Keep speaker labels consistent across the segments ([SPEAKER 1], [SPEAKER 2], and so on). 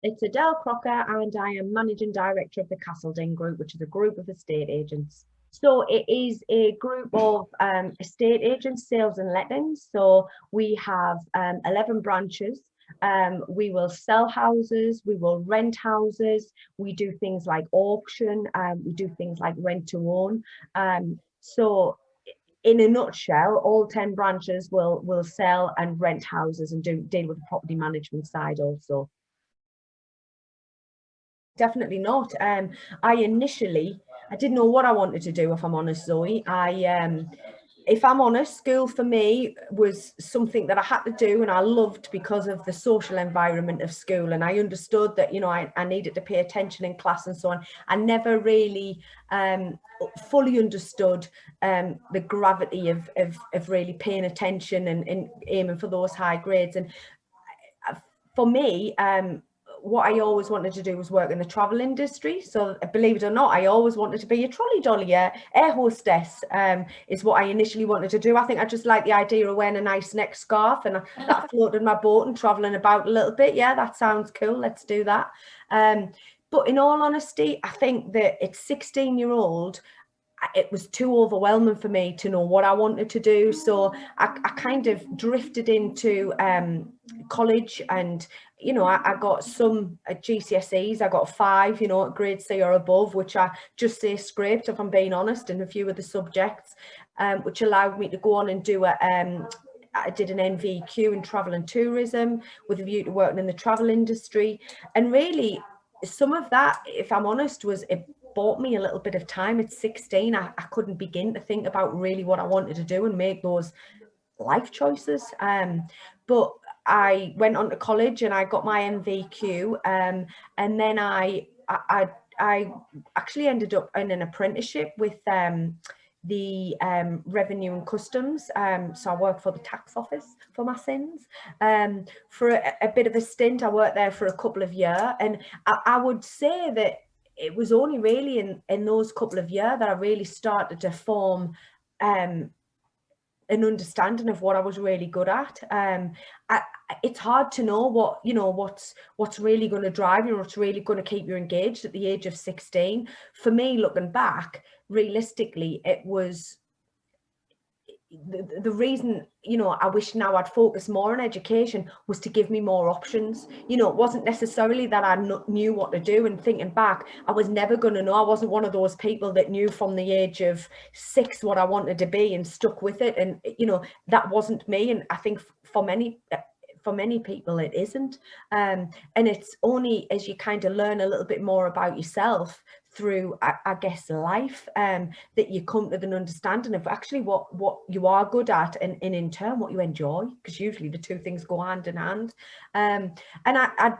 [SPEAKER 1] It's Adele Crocker, and I am managing director of the Castledene Group, which is a group of estate agents. So it is a group of estate agents, sales and lettings. So we have 11 branches. We will sell houses, we will rent houses, we do things like auction, we do things like rent to own. So in a nutshell, all 10 branches will sell and rent houses and deal with the property management side also. Definitely not. I didn't know what I wanted to do, if I'm honest, Zoe. If I'm honest, school for me was something that I had to do and I loved because of the social environment of school. And I understood that, I needed to pay attention in class and so on. I never really fully understood the gravity of really paying attention and aiming for those high grades. And for me, what I always wanted to do was work in the travel industry. So believe it or not, I always wanted to be a trolley dolly, air hostess is what I initially wanted to do. I think I just like the idea of wearing a nice neck scarf and that floated my boat and traveling about a little bit. Yeah, that sounds cool. Let's do that. But in all honesty, I think that at 16-year-old, it was too overwhelming for me to know what I wanted to do. So I kind of drifted into college, and I got some at GCSEs. I got 5, at grade C or above, which I just say scraped, if I'm being honest, in a few of the subjects, which allowed me to go on and do I did an NVQ in travel and tourism with a view to working in the travel industry. And really, some of that, if I'm honest, was it bought me a little bit of time. At 16, I couldn't begin to think about really what I wanted to do and make those life choices. But I went on to college and I got my NVQ, and then I actually ended up in an apprenticeship with the revenue and customs. So I worked for the tax office for my sins. For a bit of a stint, I worked there for a couple of years, and I would say that it was only really in those couple of years that I really started to form an understanding of what I was really good at. It's hard to know what's really going to drive you, what's really going to keep you engaged at the age of 16. For me, looking back, realistically, it was the reason, I wish now I'd focus more on education was to give me more options. It wasn't necessarily that I knew what to do. And thinking back, I was never going to know. I wasn't one of those people that knew from the age of 6 what I wanted to be and stuck with it. And, that wasn't me. And I think for many people it isn't, and it's only as you kind of learn a little bit more about yourself through I guess life, that you come to an understanding of actually what you are good at, and in turn what you enjoy, because usually the two things go hand in hand. And I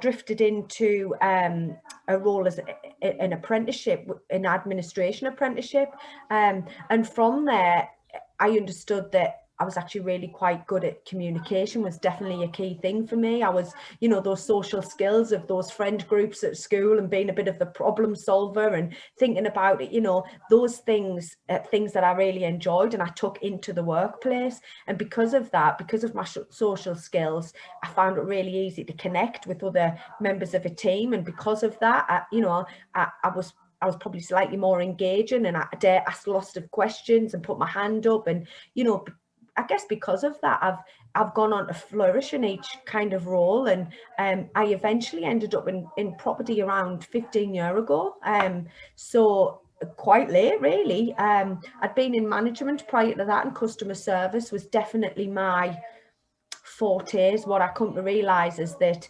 [SPEAKER 1] drifted into a role as an apprenticeship, an administration apprenticeship, and from there I understood that I was actually really quite good at communication. Was definitely a key thing for me. I was, those social skills of those friend groups at school and being a bit of the problem solver and thinking about it, those things that I really enjoyed and I took into the workplace. And because of that, because of my social skills, I found it really easy to connect with other members of a team. And because of that, I was probably slightly more engaging, and I dare ask lots of questions and put my hand up. And, I guess because of that, I've gone on to flourish in each kind of role. And I eventually ended up in property around 15 years ago. So quite late, really. I'd been in management prior to that, and customer service was definitely my forte. What I come to realise is that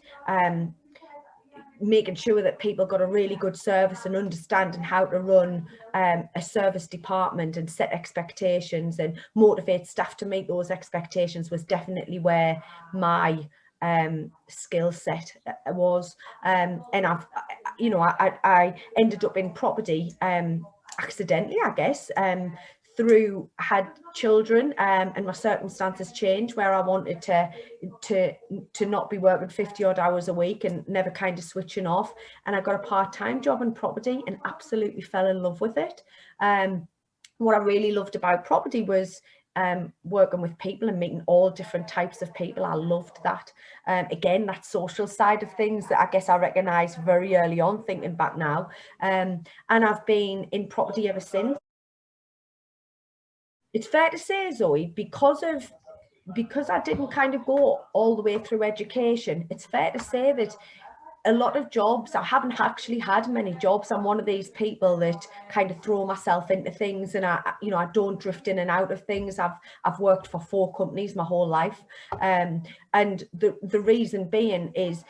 [SPEAKER 1] making sure that people got a really good service and understanding how to run a service department and set expectations and motivate staff to meet those expectations was definitely where my skill set was. And I ended up in property accidentally, I guess, through had children, and my circumstances changed where I wanted to not be working 50 odd hours a week and never kind of switching off. And I got a part-time job in property and absolutely fell in love with it. What I really loved about property was working with people and meeting all different types of people. I loved that. Again, that social side of things that I guess I recognised very early on, thinking back now. And I've been in property ever since. It's fair to say, Zoe, because I didn't kind of go all the way through education, it's fair to say that a lot of jobs, I haven't actually had many jobs. I'm one of these people that kind of throw myself into things, and I don't drift in and out of things. I've worked for 4 companies my whole life. And the reason being is,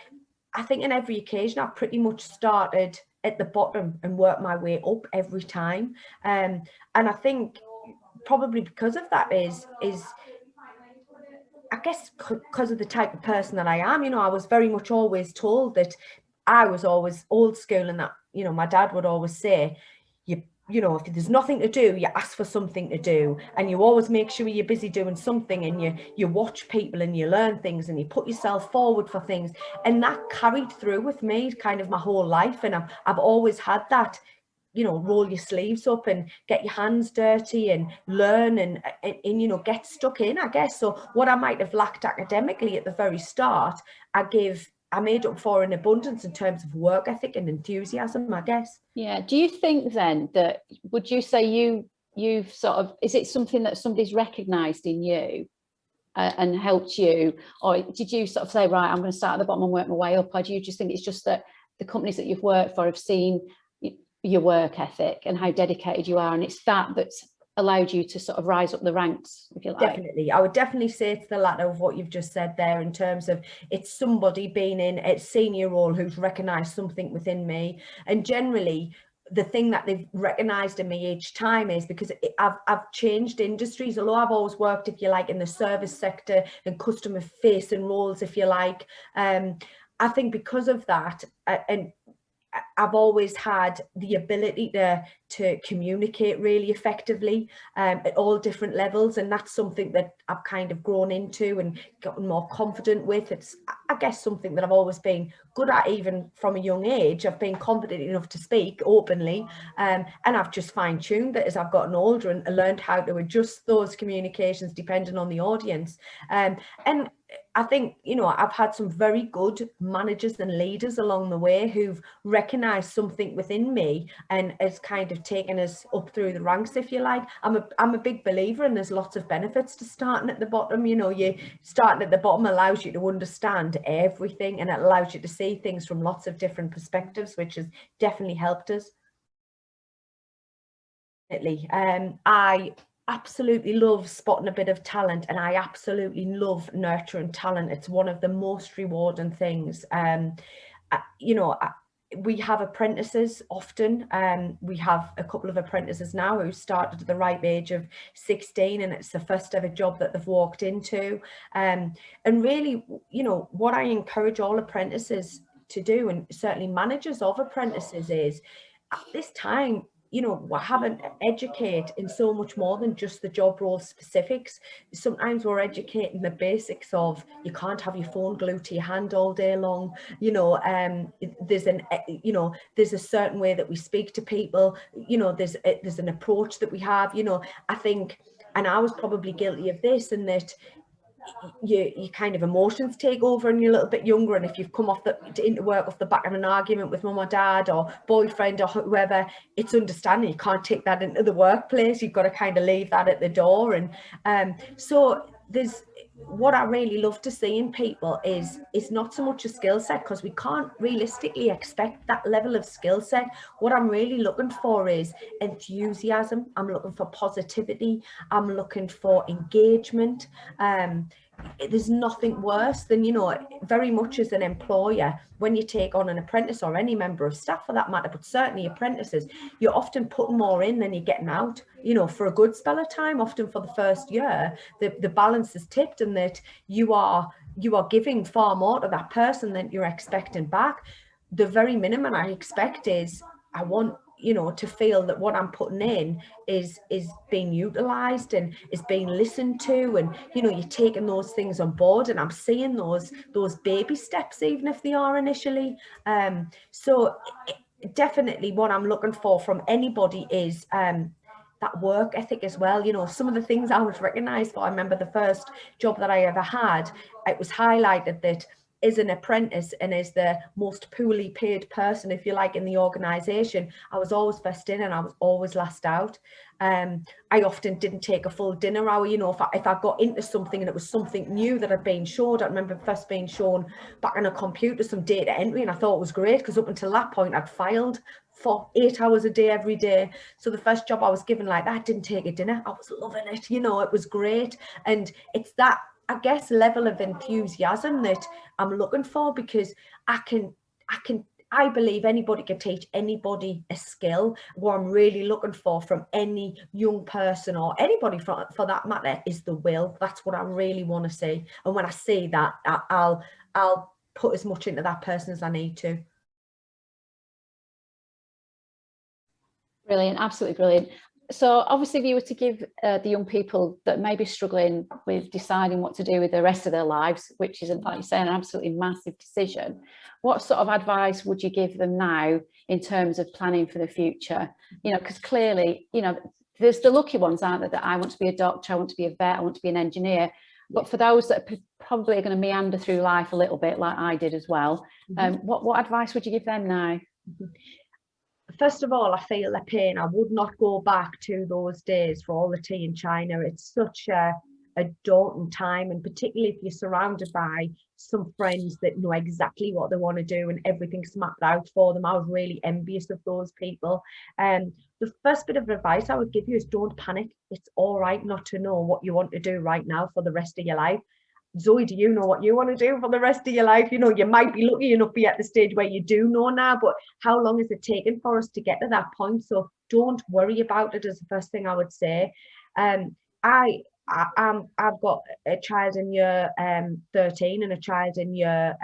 [SPEAKER 1] I think in every occasion I've pretty much started at the bottom and worked my way up every time. And I think probably because of that is I guess because of the type of person that I am, I was very much always told that I was always old school, and that, my dad would always say, if there's nothing to do, you ask for something to do, and you always make sure you're busy doing something, and you watch people and you learn things and you put yourself forward for things. And that carried through with me kind of my whole life. And I've always had that, roll your sleeves up and get your hands dirty and learn and get stuck in, I guess. So what I might have lacked academically at the very start, I made up for in abundance in terms of work ethic and enthusiasm, I guess.
[SPEAKER 2] Yeah. Do you think then that, would you say you've sort of, is it something that somebody's recognised in you and helped you, or did you sort of say, right, I'm going to start at the bottom and work my way up, or do you just think it's just that the companies that you've worked for have seen your work ethic and how dedicated you are, and it's that's allowed you to sort of rise up the ranks, if you like?
[SPEAKER 1] Definitely. I would definitely say it's the latter of what you've just said there, in terms of it's somebody being in a senior role who's recognised something within me. And generally, the thing that they've recognised in me each time is because I've changed industries, although I've always worked, if you like, in the service sector and customer facing roles, if you like. I think because of that, and I've always had the ability to communicate really effectively at all different levels, and that's something that I've kind of grown into and gotten more confident with. It's, I guess, something that I've always been good at, even from a young age. I've been confident enough to speak openly, and I've just fine-tuned it as I've gotten older and learned how to adjust those communications depending on the audience. And I think, I've had some very good managers and leaders along the way who've recognised something within me and has kind of taken us up through the ranks, if you like. I'm a big believer, and there's lots of benefits to starting at the bottom. You starting at the bottom allows you to understand everything, and it allows you to see things from lots of different perspectives, which has definitely helped us. I absolutely love spotting a bit of talent, and I absolutely love nurturing talent. It's one of the most rewarding things. We have apprentices often. We have a couple of apprentices now who started at the ripe age of 16, and it's the first ever job that they've walked into. And really, what I encourage all apprentices to do, and certainly managers of apprentices, is at this time, we're having to educate in so much more than just the job role specifics. Sometimes we're educating the basics of, you can't have your phone glued to your hand all day long. There's a certain way that we speak to people. There's an approach that we have. I think, and I was probably guilty of this, in that you kind of emotions take over and you're a little bit younger, and if you've come into work off the back of an argument with mum or dad or boyfriend or whoever, it's understanding you can't take that into the workplace. You've got to kind of leave that at the door. And so there's, what I really love to see in people is not so much a skill set, because we can't realistically expect that level of skill set. What I'm really looking for is enthusiasm. I'm looking for positivity. I'm looking for engagement. There's nothing worse than, very much as an employer, when you take on an apprentice or any member of staff for that matter, but certainly apprentices, you're often putting more in than you're getting out. For a good spell of time, often for the first year, the balance is tipped, and that you are giving far more to that person than you're expecting back. The very minimum I expect is, I want to feel that what I'm putting in is being utilized and is being listened to, and you're taking those things on board, and I'm seeing those baby steps, even if they are initially. So definitely what I'm looking for from anybody is that work ethic as well. You know, some of the things I was recognised for, I remember the first job that I ever had, it was highlighted that as an apprentice and as the most poorly paid person, if you like, in the organisation, I was always first in and I was always last out. I often didn't take a full dinner hour. You know, if I got into something and it was something new that had been showed, I remember first being shown back on a computer some data entry, and I thought it was great because up until that point I'd filed for 8 hours a day every day. So the first job I was given like that, didn't take a dinner. I was loving it. You know, it was great. And it's that, I guess, level of enthusiasm that I'm looking for, because I believe anybody can teach anybody a skill. What I'm really looking for from any young person, or anybody for that matter, is the will. That's what I really want to see. And when I see that, I'll put as much into that person as I need to.
[SPEAKER 2] Brilliant, absolutely brilliant. So obviously, if you were to give the young people that may be struggling with deciding what to do with the rest of their lives, which is, like you say, an absolutely massive decision, what sort of advice would you give them now in terms of planning for the future? You know, because clearly, you know, there's the lucky ones, aren't there, that I want to be a doctor, I want to be a vet, I want to be an engineer. But for those that are probably going to meander through life a little bit, like I did as well, what advice would you give them now?
[SPEAKER 1] First of all, I feel the pain. I would not go back to those days for all the tea in China. It's such a daunting time, and particularly if you're surrounded by some friends that know exactly what they want to do and everything's mapped out for them. I was really envious of those people. The first bit of advice I would give you is don't panic. It's all right not to know what you want to do right now for the rest of your life. Zoe, do you know what you want to do for the rest of your life? You know, you might be lucky enough to be at the stage where you do know now, but how long is it taken for us to get to that point? So don't worry about it, is the first thing I would say. I've got a child in year 13 and a child in year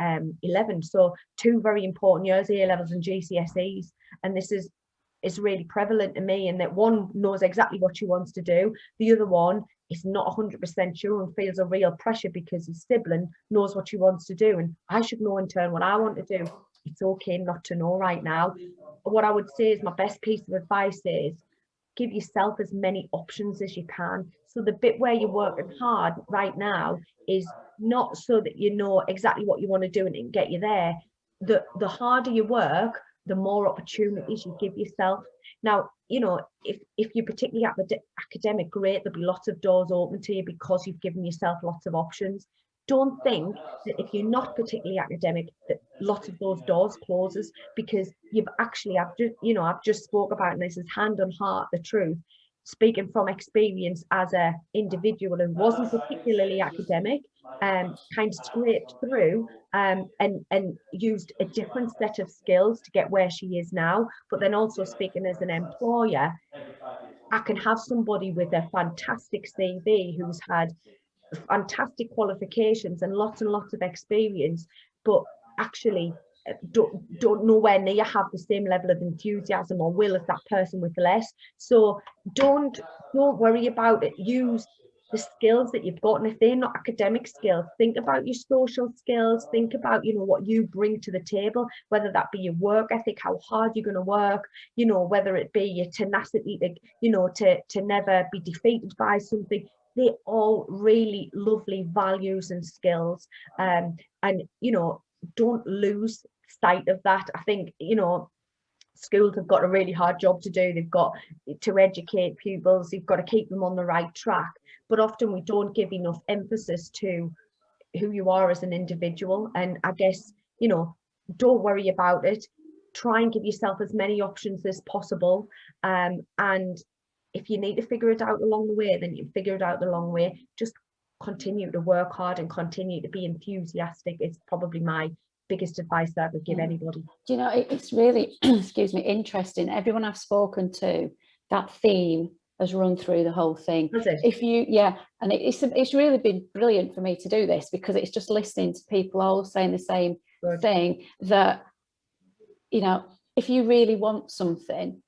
[SPEAKER 1] 11. So two very important years, A-levels and GCSEs. And this is really prevalent to me, in that one knows exactly what she wants to do. The other one is not 100% sure and feels a real pressure because his sibling knows what she wants to do. And I should know in turn what I want to do. It's okay not to know right now. What I would say is my best piece of advice is give yourself as many options as you can. So the bit where you're working hard right now is not so that you know exactly what you want to do and it can get you there. The harder you work, the more opportunities you give yourself. Now, you know, if you're particularly academic, great, there'll be lots of doors open to you because you've given yourself lots of options. Don't think that if you're not particularly academic, that lots of those doors closes, because I've just spoke about, and this is hand on heart, the truth, speaking from experience as a individual who wasn't particularly academic, kind of scraped through and used a different set of skills to get where she is now. But then also speaking as an employer, I can have somebody with a fantastic CV who's had fantastic qualifications and lots of experience, but actually don't nowhere near have the same level of enthusiasm or will as that person with less. So don't worry about it. Use the skills that you've got, and if they're not academic skills, think about your social skills. Think about, you know, what you bring to the table, whether that be your work ethic, how hard you're going to work, you know, whether it be your tenacity, to never be defeated by something. They're all really lovely values and skills, and you know, don't lose sight of that. I think, you know, schools have got a really hard job to do. They've got to educate pupils, they've got to keep them on the right track, but often we don't give enough emphasis to who you are as an individual. And I guess, you know, don't worry about it. Try and give yourself as many options as possible, and if you need to figure it out along the way, then you figure it out along the way. Just continue to work hard and continue to be enthusiastic. It's probably my biggest advice that I would give anybody.
[SPEAKER 2] Do you know, it's really, excuse me, interesting. Everyone I've spoken to, that theme has run through the whole thing.
[SPEAKER 1] Has it?
[SPEAKER 2] And it's really been brilliant for me to do this, because it's just listening to people all saying the same thing, that, you know, if you really want something,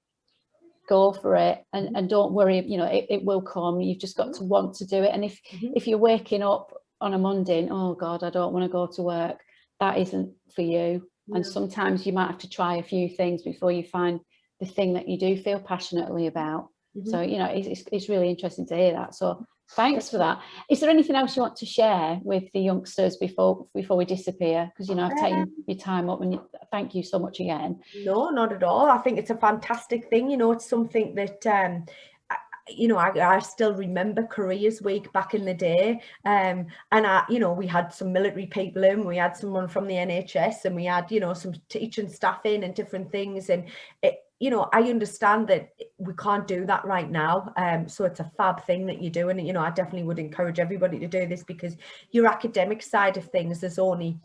[SPEAKER 2] go for it, and don't worry, you know, it will come. You've just got to want to do it. And if you're waking up on a Monday and, oh God, I don't want to go to work, that isn't for you. And sometimes you might have to try a few things before you find the thing that you do feel passionately about. So, you know, it's really interesting to hear that. So thanks for that. Is there anything else you want to share with the youngsters before we disappear? Because, you know, I've taken your time up, and thank you so much again.
[SPEAKER 1] No, not at all. I think it's a fantastic thing. You know, it's something that, you know, I still remember Careers Week back in the day. And you know, we had some military people in, we had someone from the NHS, and we had, you know, some teaching staff in and different things. And it, you know, I understand that we can't do that right now. So it's a fab thing that you do. And, you know, I definitely would encourage everybody to do this, because your academic side of things is only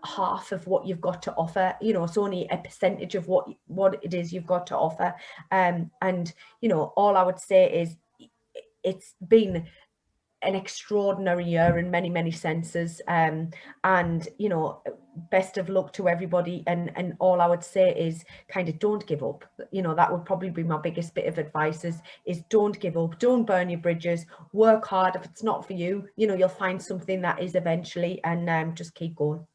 [SPEAKER 1] half of what you've got to offer. You know, it's only a percentage of what it is you've got to offer. And, you know, all I would say is it's been an extraordinary year in many, many senses. And, you know, best of luck to everybody. And all I would say is kind of don't give up. You know, that would probably be my biggest bit of advice is don't give up, don't burn your bridges, work hard. If it's not for you, you know, you'll find something that is eventually, and just keep going.